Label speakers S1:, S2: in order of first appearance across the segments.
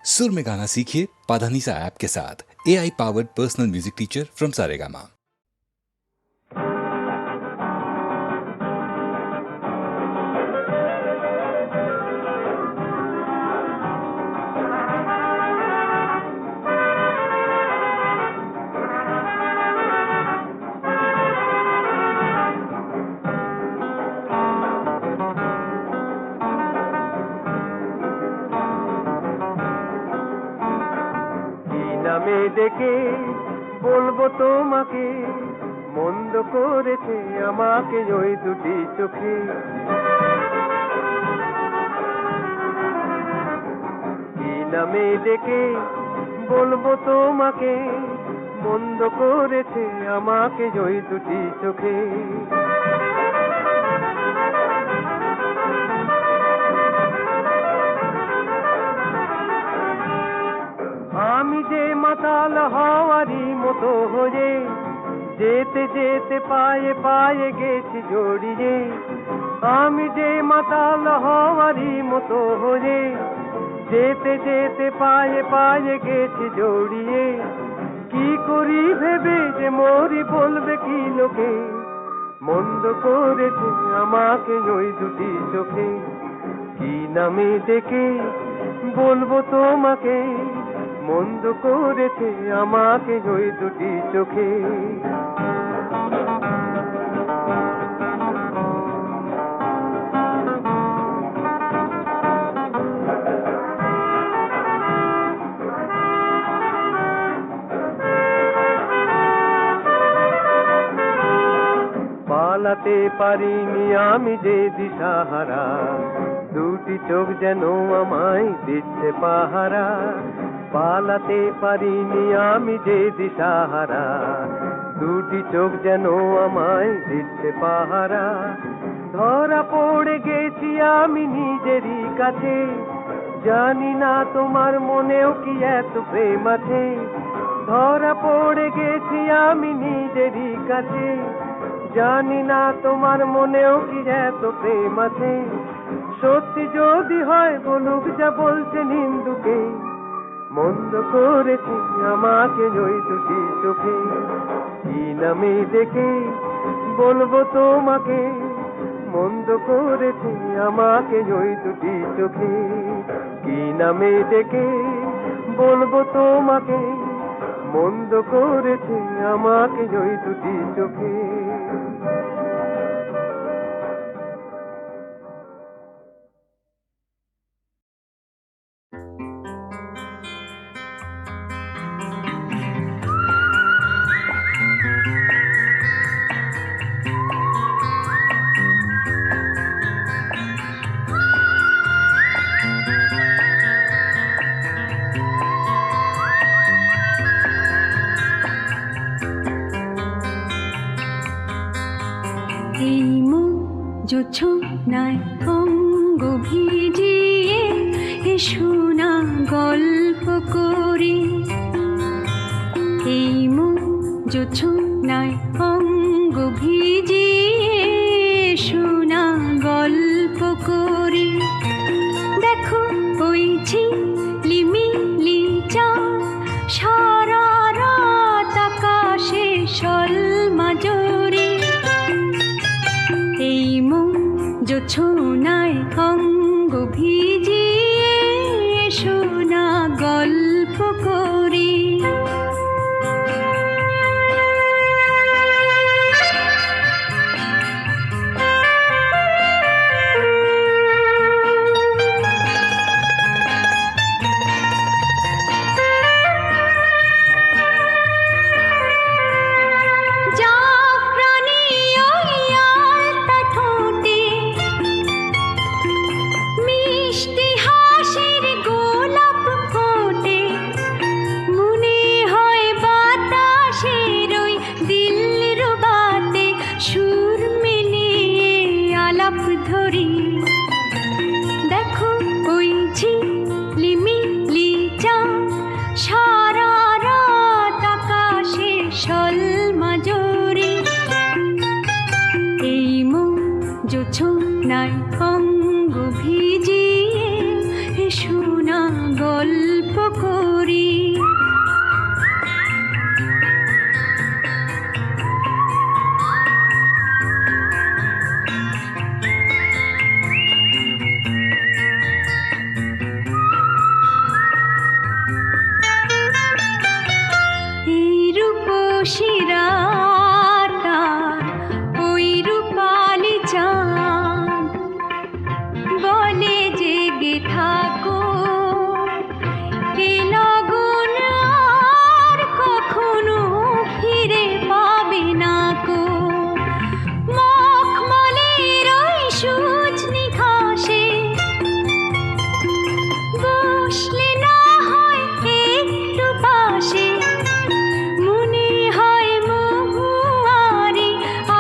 S1: सुर में गाना सीखिए पाधानीसा ऐप के साथ। AI powered personal music teacher from Saregama.
S2: নামে ডেকে বলবো তোমাকে, মন্দ করেছে আমাকে ওই দুটি চোখে। কি নামে ডেকে বলবো তোমাকে, মন্দ করেছে আমাকে ওই দুটি চোখে। আমি যে মাতাল হওয়ারই মতো হয়ে, যেতে যেতে পায়ে পায়ে গেছি জড়িয়ে। আমি যে মাতাল হওয়ারই মতো হয়ে, যেতে যেতে পায়ে পায়ে গেছি জড়িয়ে। কি করি ভেবে যে মরি বলবে কি লোকে, মন্দ করেছে আমাকে ওই দুটি চোখে। কি নামে ডেকে বলবো তোমাকে, মন্দ করেছে আমাকে ওই দুটি চোখে। পালাতে পারিনি আমি যে দিশাহারা, দুটি চোখ যেন আমায় দিচ্ছে পাহারা। পালাতে পারিনি আমি যে দিশাহারা, দুটি চোখ যেন আমায় দিচ্ছে পাহারা। ধরা পড়ে গেছি আমি নিজেরই কাছে, জানি না তোমার মনেও কি এত প্রেম আছে। ধরা পড়ে গেছি আমি নিজেরই কাছে, জানি না তোমার মনেও কি এত প্রেম আছে। সত্যি যদি হয় বলুক যা বলছে নিন্দুকে, মন্দ করেছে আমাকে ওই দুটি চোখে। কি নামে ডেকে বলবো তোমাকে, মন্দ করেছে আমাকে ওই দুটি চোখে। কি নামে ডেকে বলবো তোমাকে, মন্দ করেছে আমাকে ওই দুটি চোখে।
S3: জোছনায় অঙ্গ ভিজিয়ে এসো না গল্প করি। এই মন জোছনায় অঙ্গ ভিজিয়ে এসো না গল্প করি। দেখো ওই ঝিলিমিলি চাঁদ সারা রাত আকাশে সলমাজরি। এই মন জোছনায় অঙ্গ ভিজিয়ে এসো না গল্প করি। শিরা তার ওই রূপালি চাঁদ বলে জেগে থাকো এ লগন আর কখনো ফিরে পাবে না কো মখমলের ওই সূচনি ঘাসে বসলে না হয় একটু পাশে মনে হয় মহুয়ারি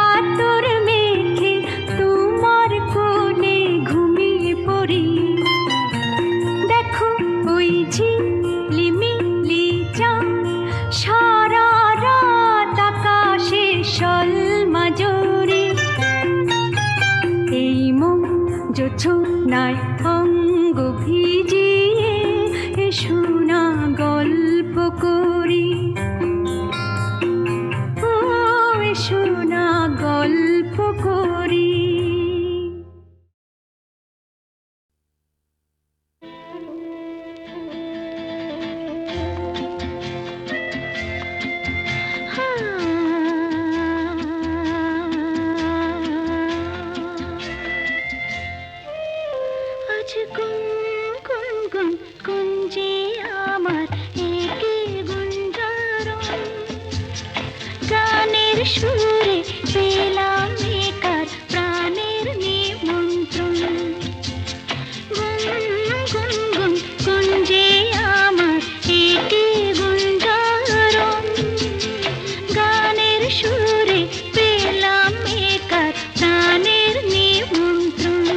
S3: আতর মেখে তোমার কোলে ঘুমিয়ে পড়ি দেখো ওই ঝিলিমিলি চাঁদ সারা রাত আকাশে সলমাজরি এই মন জোছনায় অঙ্গ ভিজিয়ে এসো না গল্প করি ও এসো না গল্প করি আজ গুন গুন গুন গুঞ্জে আমার একে গুঞ্জারণ গানের সুরে পেলাম একার প্রাণের নিমন্ত্রণ গুন গুন গুন গুঞ্জে আমার একে গুঞ্জারণ গানের সুরে পেলাম একার প্রাণের নিমন্ত্রণ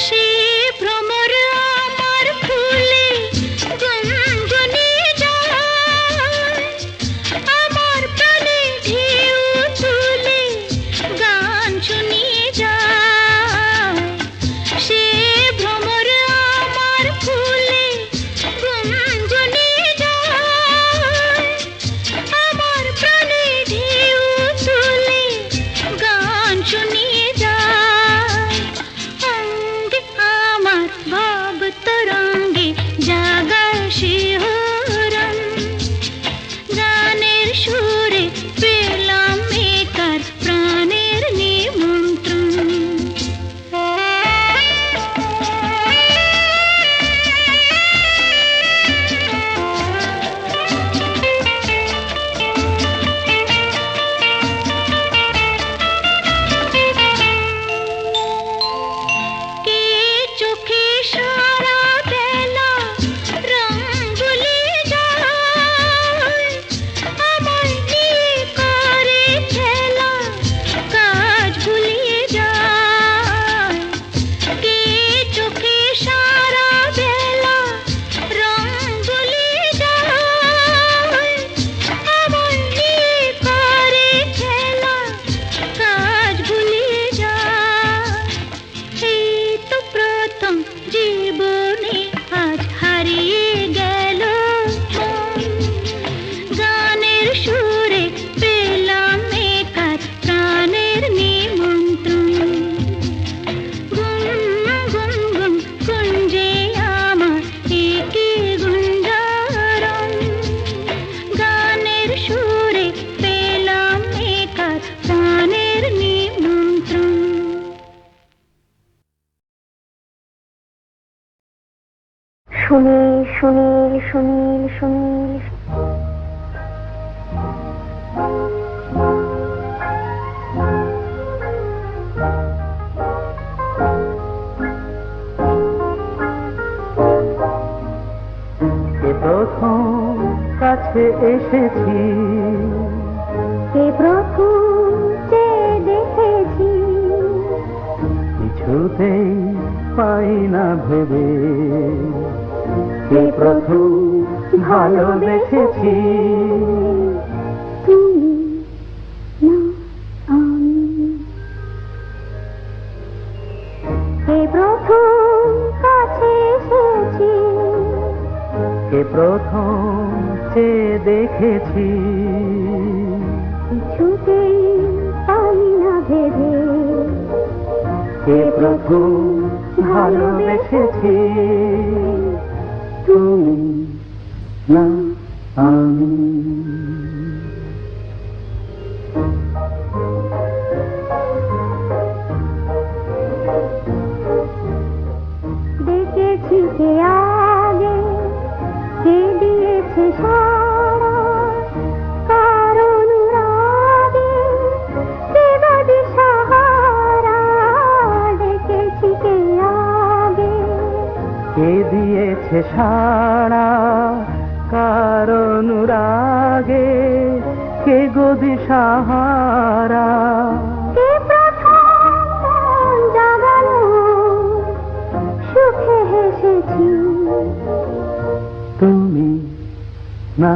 S3: সে ভ্রমর আমার ফুলে গুনগুনে যায় আমার প্রাণে ঢেউ তুলে গান শুনিয়ে যায় সে ভ্রমর আমার ফুলে গুনগুনে যায় আমার প্রাণে ঢেউ তুলে গান শুনিয়ে যায় অঙ্গে আমার ভাব তরঙ্গে জাগায় শিহরণ গানের সুরে পেলাম একার প্রাণের নিমন্ত্রণ কে চোখে সারা বেলা রং ভুলে যায় আমার নিয়ে করে খেলা কাজ ভুলিয়ে যায় কে চোখে সারা বেলা রং ভুলে যায় আমার নিয়ে করে খেলা কাজ ভুলিয়ে যায় এই তো প্রথম জীবনে আজ হারিয়ে গেল মন। গানের সুরে পেলাম একার প্রাণের নিমন্ত্রণ গুন গুন গুন গুঞ্জে আমার একে গুঞ্জারণ গানের সুরে পেলাম একার প্রাণের নিমন্ত্রণ
S4: সুনীল সুনীল সুনীল সুনীল
S2: এ প্রথম কাছে এসেছি
S4: এ প্রথম যে দেখেছি
S2: কিছুতেই পাই না ভেবে এ প্রথম ভালোবেসেছি
S4: তুমি না আমি এ প্রথম
S2: দেখেছি,
S4: কিছুতেই পাই না ভেবে,
S2: কে প্রথম ভালোবেসেছি, তুমি না আমি।
S4: দেখেছি কে আগে, কে দিয়েছে সাড়া, কার অনুরাগে, কে বা দিশাহারা। দেখেছি কে আগে,
S2: কে দিয়েছে সাড়া, কার অনুরাগে, কে গো দিশাহারা।
S4: কে প্রথম মন জাগালো, সুখে হেসেছি,
S2: তুমি না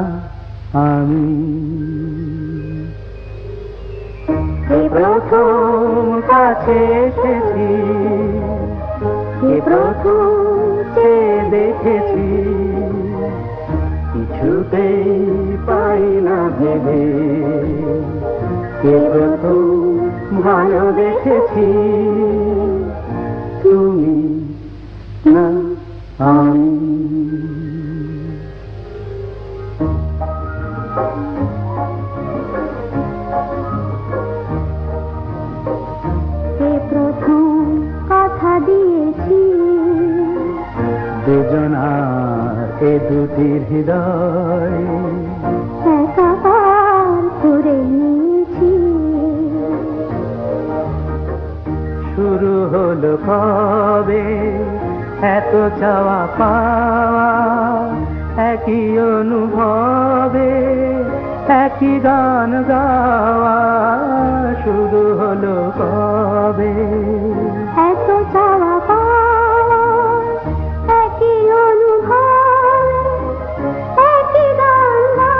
S2: আমি। কে প্রথম কাছে এসেছি, কে প্রথম চেয়ে দেখেছি, কিছুতেই পাই না ভেবে, কে প্রথম ভালোবেসেছি, তুমি না আমি।
S4: কে প্রথম কথা দিয়েছি,
S2: দুজনার এ দুটি হৃদয়
S4: একাকার করে নিয়েছি।
S2: শুরু হলো কবে এত চাওয়া পাওয়া, একই অনুভবে একই গান গাওয়া। শুরু হলো কবে
S4: এত চাওয়া পাওয়া, একই অনুভবে একই গান গাওয়া।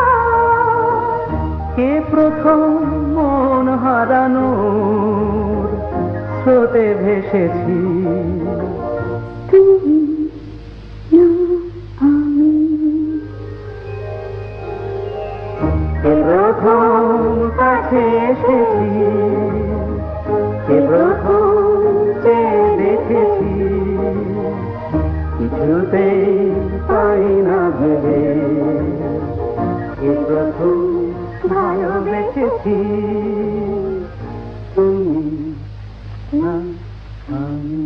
S2: কে প্রথম মন হারানোর স্রোতে ভেসেছি,
S4: তুমি না আমি।
S2: কে প্রথম কাছে এসেছি, কে প্রথম চেয়ে দেখেছি, কিছুতেই পাই না ভেবে, কে প্রথম ভালোবেসেছি, তুমি না আমি।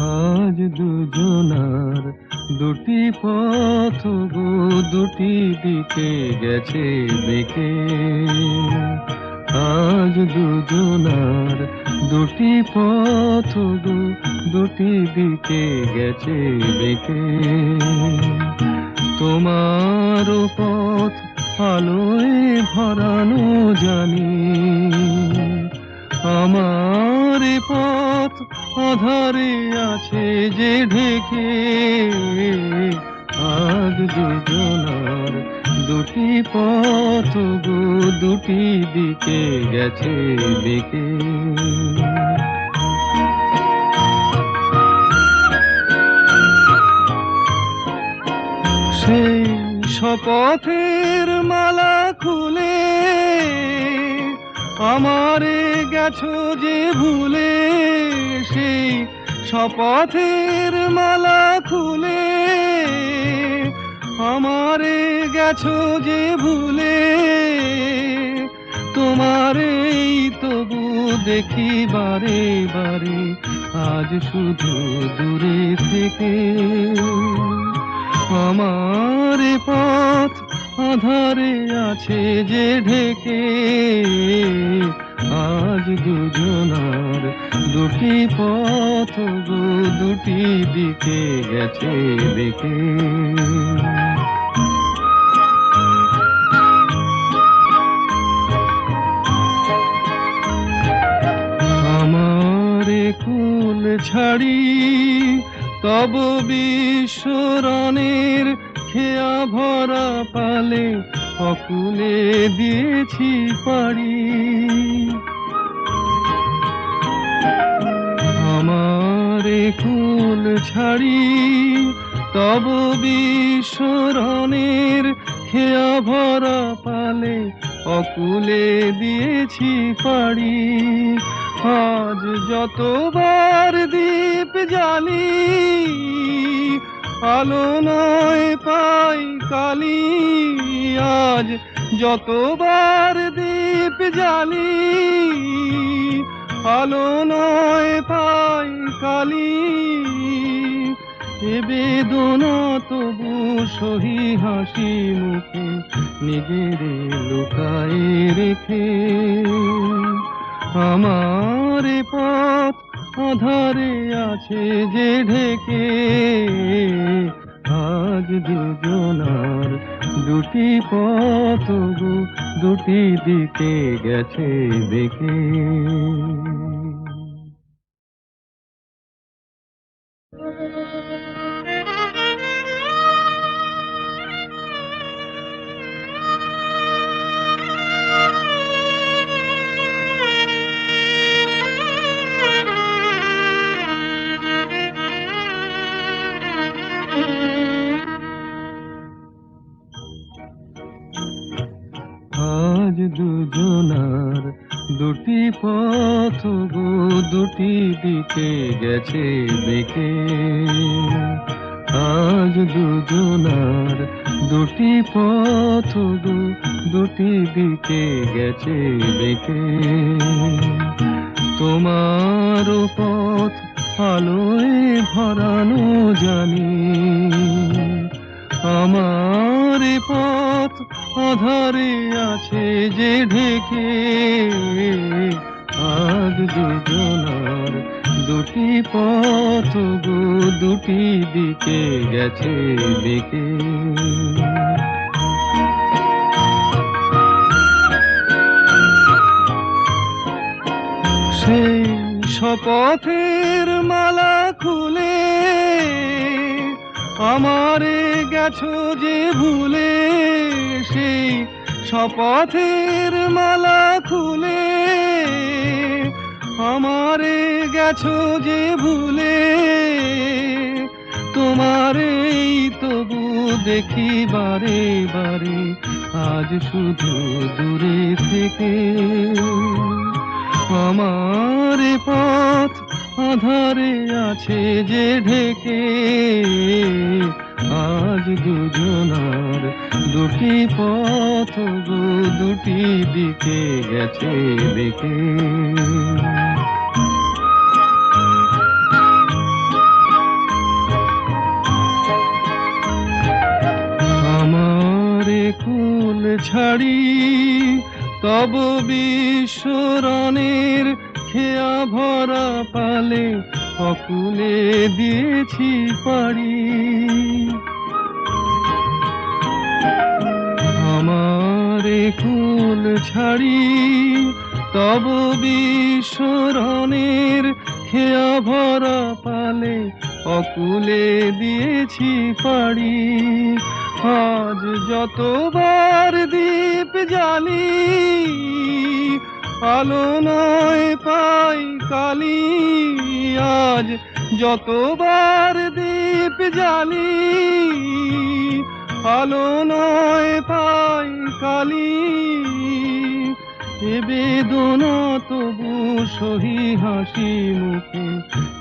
S5: আজ দুজনার দুটি পথ গো, দুটি দিকে গেছে বেঁকে। আজ দুজনার দুটি পথ গো, দুটি দিকে গেছে বেঁকে। তোমার পথ আলোয় ভরানো জানি, আমার পথ আধারে আছে যে ঢেকে। আজ দুজনার দুটি পথ গো, দুটি দিকে গেছে বেঁকে। সেই শপথের মালা খুলে আমারে গেছো যে ভুলে। সেই শপথের মালা খুলে আমারে গেছো যে ভুলে। তোমারেই তবু দেখি বারে বারে, আজ শুধু দূরে থেকে। আমার পথ আধারে আছে যে ঢেকে। আজ দুজনার দুটি পথ গো, দুটি দিকে গেছে বেঁকে। ছাড়ি তব বিশ্বরণের খেয়া ভরা পালে অকুলে দিয়েছি পাড়ি। আমারে কুল ছাড়ি তব বিশ্বরণের খেয়া ভরা পালে অকুলে দিয়েছি পাড়ি। আজ যতবার দীপ জ্বালি আলো নয় পাই কালি। আজ যতবার দীপ জ্বালি আলো নয় পাই কালি। এ বেদনা তবু সহি হাসি মুখে নিজেরে লুকায়ে রেখে। আমার পথ আধারে আছে যে ঢেকে। আজ দুজনার দুটি পথ গো দুটি দিকে গেছে বেঁকে। আজ দুজনার দুটি পথ গো দুটি দিকে গেছে বেঁকে। আজ দুজনার দুটি পথ গো দুটি দিকে গেছে বেঁকে। তোমার পথ আলোয় ভরানো জানি, আমার পথ আধারে আছে যে ঢেকে। আজ দুজনার দুটি পথ গো দুটি দিকে গেছে বেঁকে। সেই শপথের মালা খুলে আমারে গেছো যে ভুলে। সেই শপথের মালা খুলে আমারে গেছো যে ভুলে। তোমারেই তবু দেখি বারে বারে আজ শুধু দূরে থেকে। আমার পথ আধারে আছে যে ঢেকে। আজ দুজনার দুটি পথ গো দুটি দিকে গেছে বেঁকে। আমারে কুল ছাড়ি তব বিশ্বরণের খেয়া ভরা পালে অকুলে দিয়েছি পাড়ি। আমারে কুল ছাড়ি তব বিশ্বরণের খেয়া ভরা পালে অকুলে দিয়েছি পাড়ি। আজ যতবার দীপ জ্বালি আলো নয় পাই কালি। আজ যতবার দীপ জ্বালি আলো নয় পাই কালি। এ বেদনা তবু সহি হাসি মুখে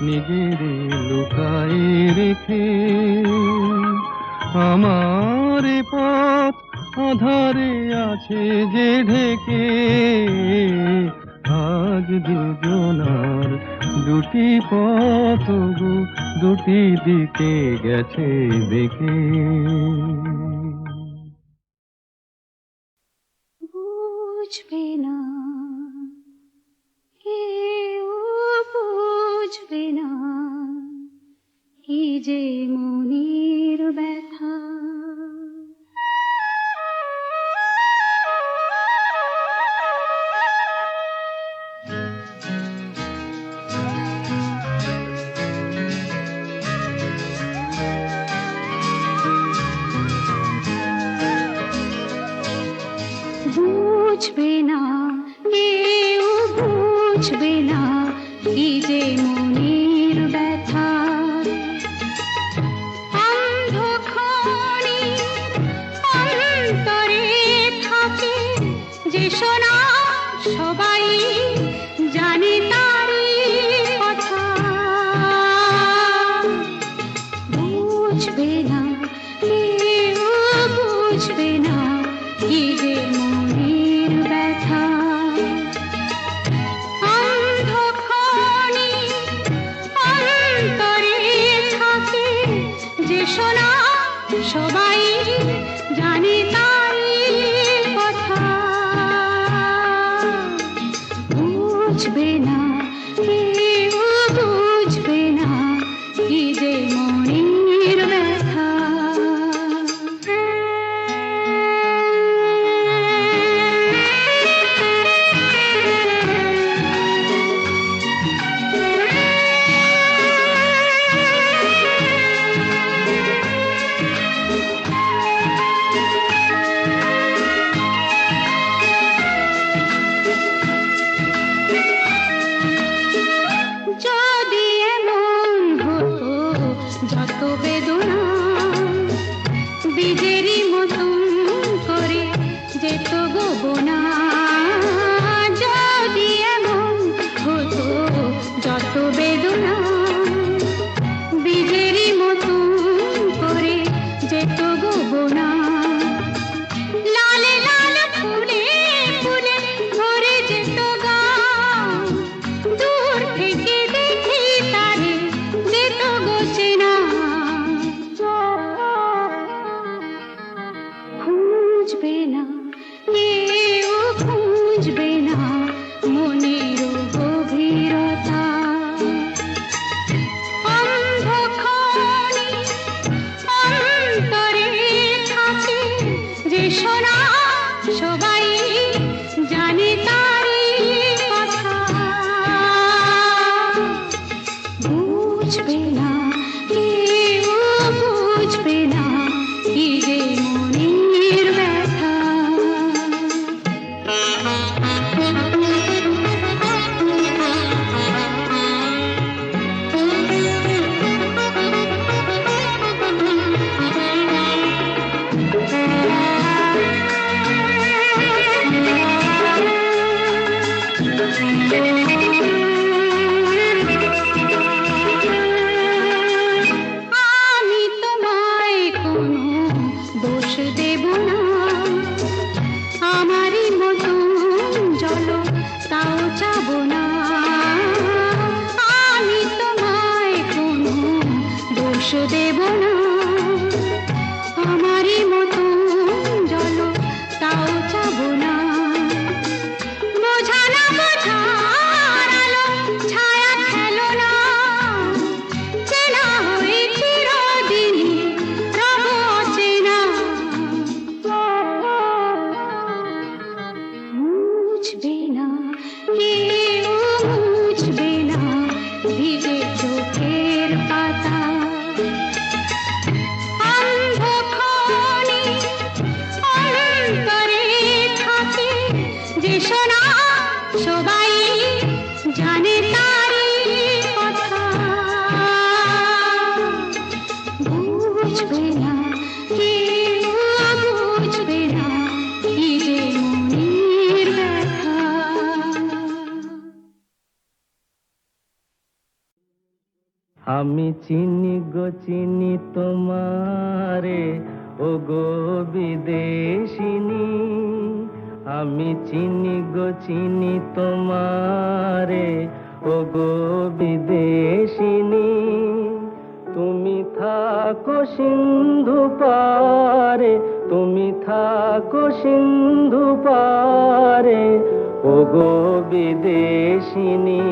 S5: নিজেরে লুকায়ে রেখে। আমার পথ আধারে আছে যে ঢেকে। আজ দুজনার দুটি পথ গো দুটি দিকে গেছে বেঁকে।
S4: বুঝবে না কেউ বুঝবে না কি যে মনের ব্যথা। শোনা সবাই জানে তারি কথা, বুঝবে না কেউ বুঝবে না কি যে মনের ব্যথা। অন্ধক্ষণে অন্তরে থাকে যে শোনা সবাই জানে তারি কথা, বুঝবে না কেউ বুঝবে না কি যে মনের ব্যথা। যদি এমন হতো যত বেদনা বীজেরই মতন করে যেত গোবনা, যদি এমন হতো যত বেদনা বীজেরই মতন করে যেত গোবনা, লালে লাল ফুলে ফুলে ভরে যেত গান, দূর থেকে দেখি তারে যেত গোচেনা, খুঁজবে না কেউ খুঁজবে না মনের গভীরতা। অন্ধক্ষণে অন্তরে থাকে যে শোনা সবাই জানে তারি কথা, বুঝবে না কেউ বুঝবে না কি যে মনের ব্যথা। আমি তোমায় কোনো দোষ দেব না, আমারই মতন জল তাও চাব না, আমি তোমায় কোনো দোষ দেব না, আমারই মতন জল তাও চাব না, বোঝা না বোঝার আলো ছায়া খেলো না, চেনা হয়ে চিরদিনই রব অচেনা, বুঝবে না কেউ বুঝবে না ভিজে চোখের পাতা। অন্ধক্ষণে অন্তরে থাকে যে শোনা সবাই জানে তারি কথা, বুঝবে না কেউ বুঝবে না কি যে মনের ব্যথা।
S5: আমি চিনি গো চিনি তোমারে ও গো বিদেশিনী, আমি চিনি গো চিনি তোমারে ও গো বিদেশিনী, তুমি থাকো সিন্ধু পারে, তুমি থাকো সিন্ধু পারে ও গো বিদেশিনী,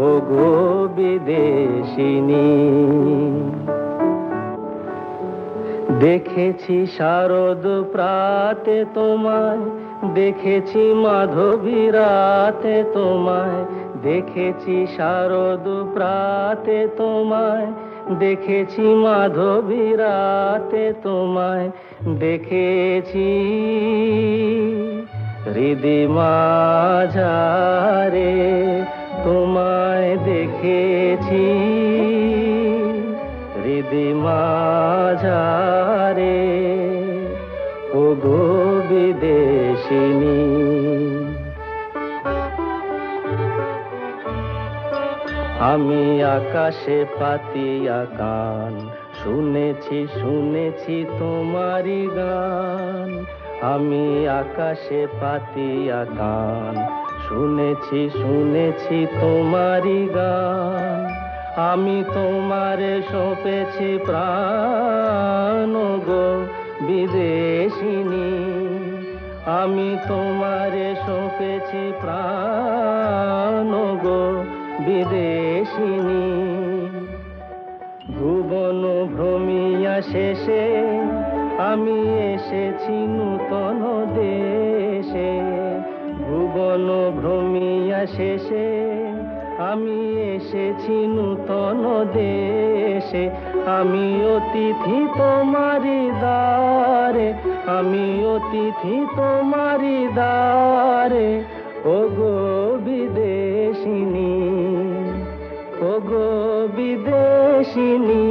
S5: ও গো বিদেশিনী। দেখেছি শারদ প্রাতে তোমায়, দেখেছি মাধবী রাতে তোমায়, দেখেছি শারদ প্রাতে তোমায়, দেখেছি মাধবী রাতে তোমায়, দেখেছি হৃদি মাঝারে তোমায় দেখেছি, হৃদি মাঝারে ও গো বিদেশিনী। আমি আকাশে পাতিয়া কান, শুনেছি শুনেছি তোমারই গান। আমি আকাশে পাতিয়া কান, শুনেছি শুনেছি তোমারই গান। আমি তোমারে সঁপেছি প্রাণ গো বিদেশিনী। আমি তোমারে সঁপেছি প্রাণ গো বিদেশিনী। ভুবন ভ্রমিয়া শেষে আমি এসেছি নূতন দেশে। ভুবন ভ্রমিয়া শেষে আমি এসেছি নূতন দেশে। আমি অতিথি তোমারি দ্বারে, আমি অতিথি তোমারি দ্বারে। ওগো বিদেশিনী, ওগো বিদেশিনী,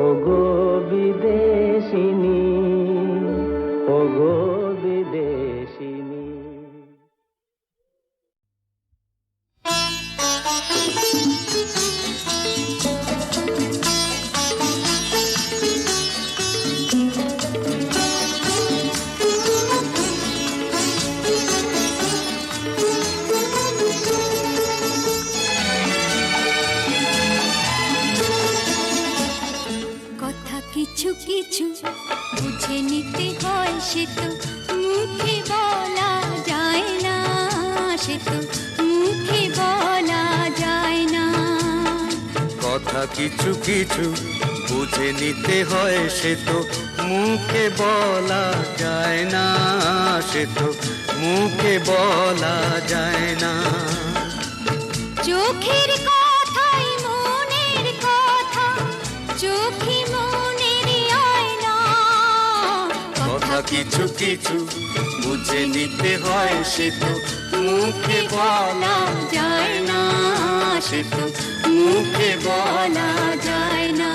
S5: ওগো বিদেশিনী, ওগো বিদেশিনী।
S4: কিছু কিছু বুঝে নিতে হয়, সে তো মুখে বলা যায় না, সে তো মুখে বলা যায় না।
S6: কথা কিছু কিছু বুঝে নিতে হয়, সে তো মুখে বলা যায় না, সে তো মুখে বলা যায় না।
S4: চোখের কথাই মনের কথা, চোখে
S6: কথা কিছু কিছু বুঝে নিতে হয়, সে তো মুখে বলা যায় না, সে তো মুখে বলা যায় না।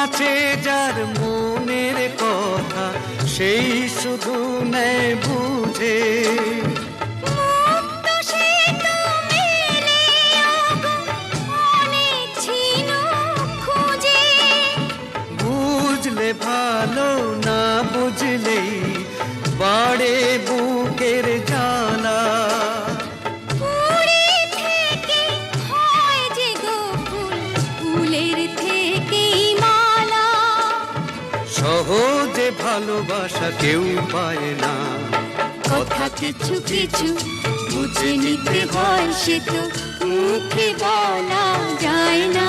S6: আছে যার মনের কথা, সেই শুধু নেয় বুঝে। বুঝলে ভালো, না বুঝলেই বাড়ে বুকের জ্বালা। সহজে ভালোবাসা কেউ পায় না।
S4: কথা কিছু কিছু বুঝে নিতে হয়, সে তো মুখে বলা যায় না,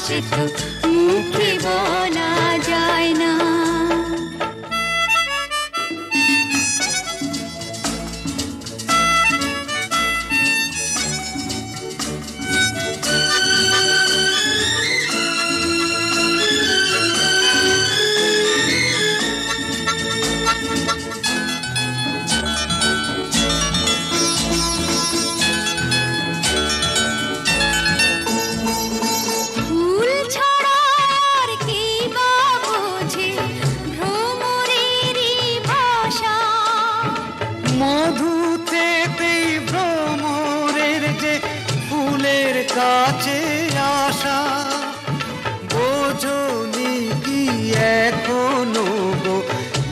S4: সে তো মুখে বলা যায় না।
S6: কাছে আসা বোঝনি কি এখনো গো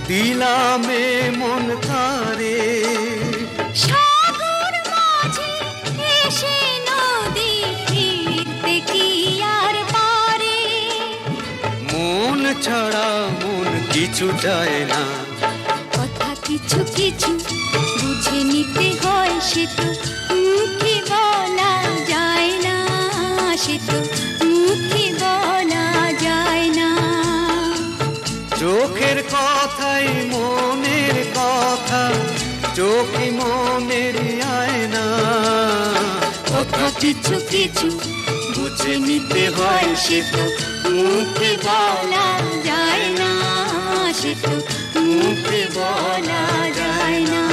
S6: দিলামে মন তারে।
S4: সাগর মাঝে এসে নদী ফিরতে কি আর পারে।
S6: মন ছাড়া মন কিছু চায় না।
S4: কথা কিছু কিছু বুঝে নিতে হয়, সে তো মুখে বলা যায় না, সে তো মুখে বলা যায় না।
S6: চোখের কথাই মনের কথা, চোখে মনের আয়না।
S4: কথা কিছু কিছু
S6: বুঝে নিতে হয় সে তো মুখে বলা
S4: যায় না, সে তো
S6: মুখে বলা যায় না।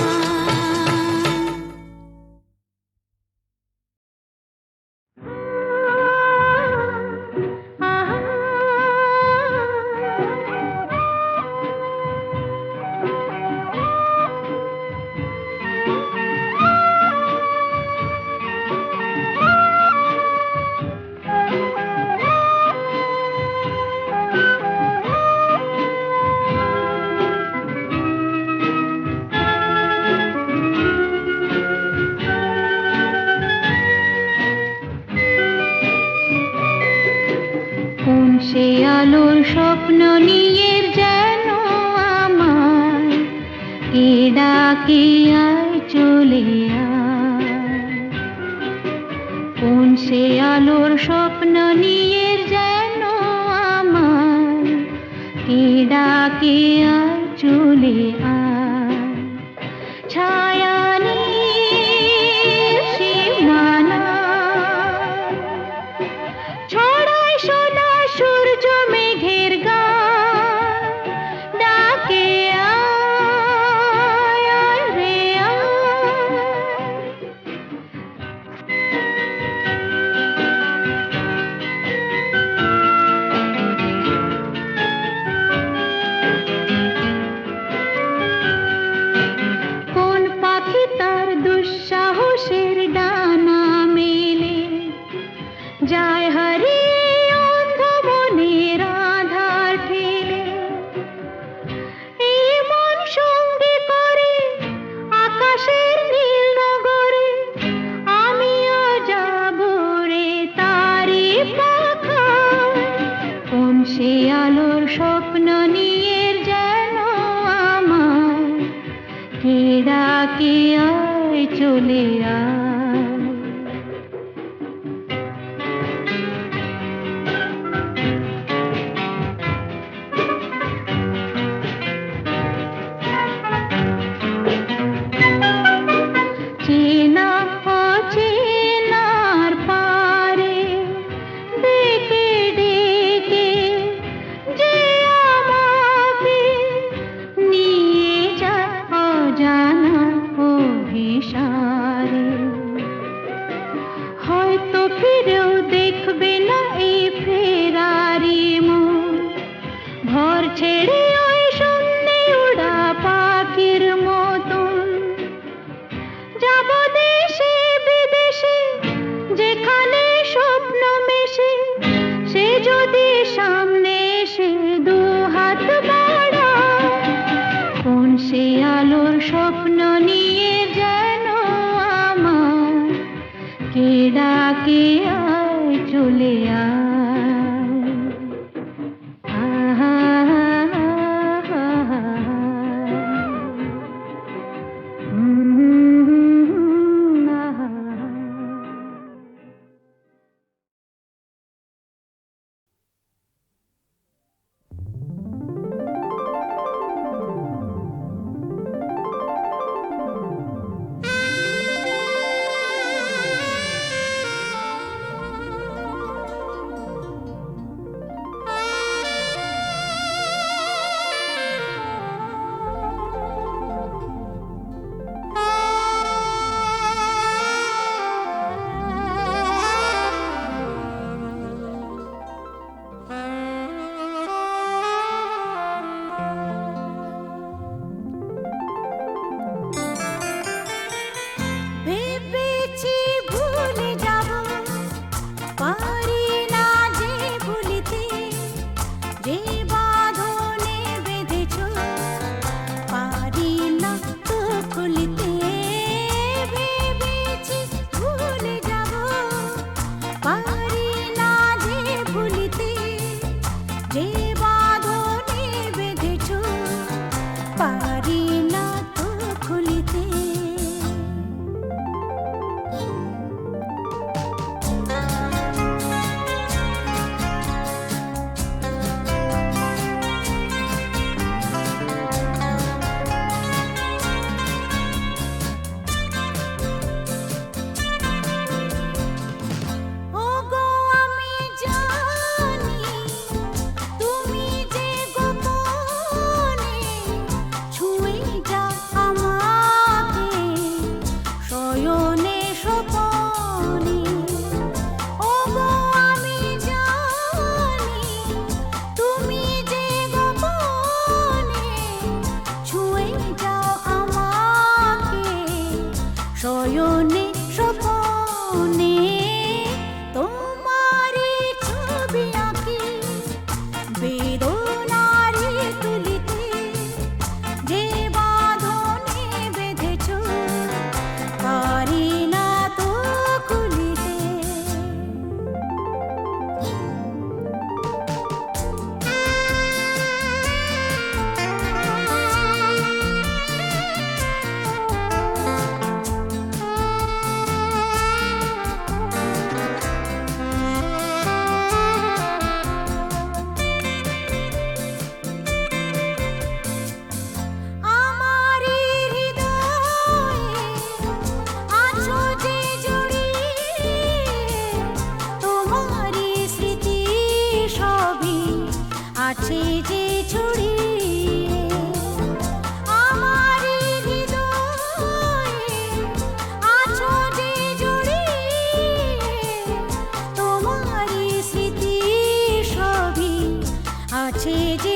S4: কোন সে আলোর স্বপ্ন নিয়ে যেন আমার কে ডাকে আয় চলে আয়। কোন সে আলোর স্বপ্ন নিয়ে যেন আমার কে ডাকে আয় চলে আয়। ছায়া সীমানা ছড়ায় সোনা সূর্য মেঘের গান, ডাকে আয় আয় রে আয়। কোন পাখি তার দুঃসাহসের ডানা মেলে যায় হারিয়ে অন্ধ মনের আধার ঠেলে। এই মন সঙ্গে করে আকাশের নীল নগরে, আমিও যাব রে তারি পাখায়। কোন সে আলোর স্বপ্ন নিয়ে যেন আমার কে ডাকে আয় চলে আয়। চেনা অচেনার পারে ডেকে ডেকে যে আমাকে নিয়ে যায় অজানা অভিসারে। হয়তো ফিরেও দেখবে না এই ফেরারি মন, ঘর ছেড়ে ওই শূন্যে উড়া পাখির মতন। যাব দেশে বিদেশে যেখানে স্বপ্ন মেশে, সে যদি সামনে এসে দু হাত বাড়ায়। কোন সে আলোর স্বপ্ন নিয়ে যেন আমার কে ডাকে আয় চলে আয়। আছে যে